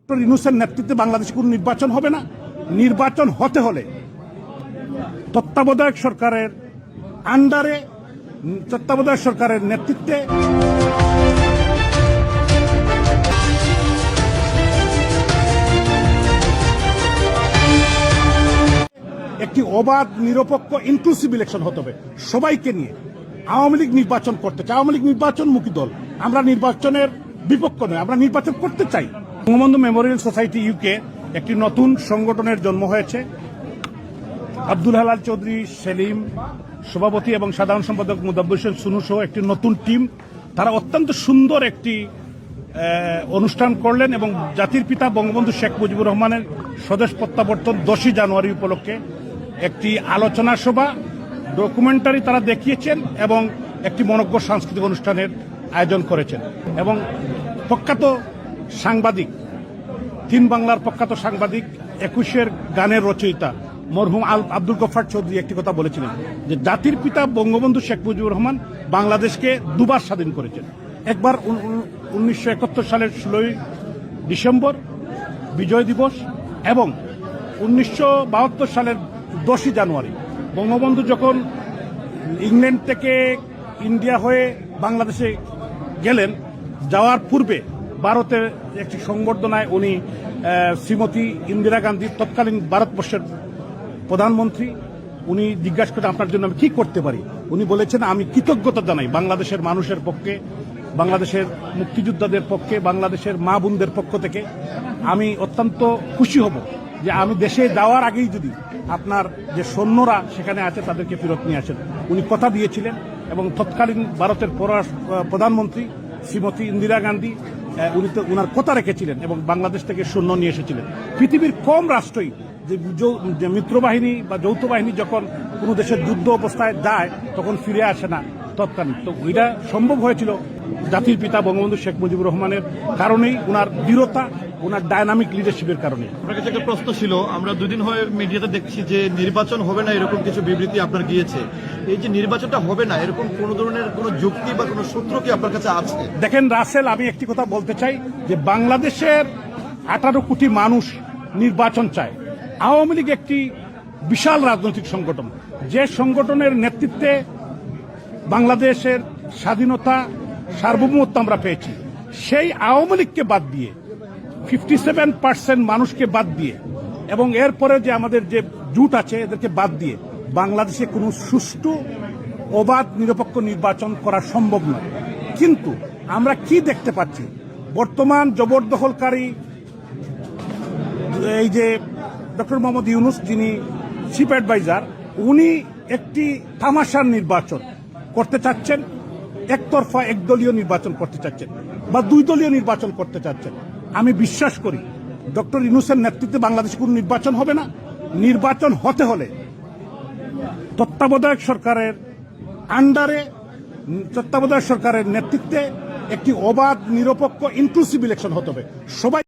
Doctor ইউনূসের নেতৃত্বে বাংলাদেশে কোনো নির্বাচন হবে না। নির্বাচন হতে হলে তত্ত্বাবধায়ক সরকারের আন্ডারে, তত্ত্বাবধায়ক সরকারের নেতৃত্বে একটি অবাধ, নিরপেক্ষ, ইনক্লুসিভ ইলেকশন হতে হবে সবাইকে নিয়ে। আওয়ামী লীগ নির্বাচন করতে চায়, আওয়ামী লীগ নির্বাচনমুখী দল। আমরা নির্বাচনের বিপক্ষ নয়, আমরা নির্বাচন করতে চাই। বঙ্গবন্ধু মেমোরিয়াল সোসাইটি ইউকে একটি নতুন সংগঠনের জন্ম হয়েছে। আব্দুল হালাল চৌধুরী সেলিম সভাপতি এবং সাধারণ সম্পাদক মুদাব্বির হোসেন সুনু সহ একটি নতুন টিম, তারা অত্যন্ত সুন্দর একটি অনুষ্ঠান করলেন এবং জাতির পিতা বঙ্গবন্ধু শেখ মুজিবুর রহমানের স্বদেশ প্রত্যাবর্তন 10ই জানুয়ারি উপলক্ষে একটি আলোচনা সভা, ডকুমেন্টারি তারা দেখিয়েছেন এবং একটি মনোজ্ঞ সাংস্কৃতিক অনুষ্ঠানের আয়োজন করেছেন। এবং প্রখ্যাত সাংবাদিক, 3 বাংলার প্রখ্যাত সাংবাদিক, 21-এর গানের রচয়িতা মরহুম আব্দুল গফফার চৌধুরী একটি কথা বলেছিলেন যে জাতির পিতা বঙ্গবন্ধু শেখ মুজিবুর রহমান বাংলাদেশকে দুবার স্বাধীন করেছেন। একবার 1971 সালের 16ই ডিসেম্বর বিজয় দিবস এবং 1972 সালের 10ই জানুয়ারি। বঙ্গবন্ধু যখন ইংল্যান্ড থেকে ইন্ডিয়া হয়ে বাংলাদেশে গেলেন, যাওয়ার পূর্বে ভারতের একটি সংবর্ধনায় উনি শ্রীমতী ইন্দিরা গান্ধী, তৎকালীন ভারতবর্ষের প্রধানমন্ত্রী, উনি জিজ্ঞাসা করেন আপনার জন্য আমি কি করতে পারি। উনি বলেছেন আমি কৃতজ্ঞতা জানাই বাংলাদেশের মানুষের পক্ষে, বাংলাদেশের মুক্তিযোদ্ধাদের পক্ষে, বাংলাদেশের মা বোনদের পক্ষ থেকে। আমি অত্যন্ত খুশি হব যে আমি দেশে যাওয়ার আগেই যদি আপনার যে সৈন্যরা সেখানে আছে তাদেরকে ফেরত নিয়ে আসেন। উনি কথা দিয়েছিলেন এবং তৎকালীন ভারতের প্রধানমন্ত্রী শ্রীমতী ইন্দিরা গান্ধী উনি তো উনার কথা রেখেছিলেন এবং বাংলাদেশ থেকে সৈন্য নিয়ে এসেছিলেন। পৃথিবীর কম রাষ্ট্রই যে মিত্রবাহিনী বা যৌথ বাহিনী যখন কোনো দেশের যুদ্ধ অবস্থায় যায় তখন ফিরে আসে না তৎকালীন। তো এটা সম্ভব হয়েছিল জাতির পিতা বঙ্গবন্ধু শেখ মুজিবুর রহমানের কারণেই, ওনার দৃঢ়তা, ওনার ডায়নামিক লিডারশিপের কারণে। আপনার কাছে একটা প্রশ্ন ছিল, আমরা দুদিন হয়ে মিডিয়াতে দেখছি যে নির্বাচন হবে না এরকম কিছু বিবৃতি আপনার গিয়েছে। এই যে নির্বাচনটা হবে না এরকম কোন ধরনের কোন যুক্তি বা কোন সূত্র কি আপনার কাছে আছে? দেখেন রাসেল, আমি একটি কথা বলতে চাই যে বাংলাদেশের 18 কোটি মানুষ নির্বাচন চায়। আওয়ামী লীগ একটি বিশাল রাজনৈতিক সংগঠন, যে সংগঠনের নেতৃত্বে বাংলাদেশের স্বাধীনতা, সার্বভৌমত্ব আমরা পেয়েছি। সেই আওয়ামী লীগকে বাদ দিয়ে, 57% মানুষকে বাদ দিয়ে এবং এরপরে যে আমাদের যে জোট আছে এদেরকে বাদ দিয়ে বাংলাদেশে কোনো সুষ্ঠু, অবাধ, নিরপেক্ষ নির্বাচন করা সম্ভব নয়। কিন্তু আমরা কি দেখতে পাচ্ছি, বর্তমান জবরদখলকারী এই যে ডক্টর মোহাম্মদ ইউনূস, যিনি চিফ অ্যাডভাইজার, উনি একটি তামাশার নির্বাচন করতে চাচ্ছেন, একতরফা একদলীয় নির্বাচন করতে চাচ্ছেন বা 2 দলীয় নির্বাচন করতে চাচ্ছেন। আমি বিশ্বাস করি ডক্টর ইউনূসের নেতৃত্বে বাংলাদেশে কোনো নির্বাচন হবে না। নির্বাচন হতে হলে তত্ত্বাবধায়ক সরকারের আন্ডারে, তত্ত্বাবধায়ক সরকারের নেতৃত্বে একটি অবাধ, নিরপেক্ষ, ইনক্লুসিভ ইলেকশন হতে হবে সবাই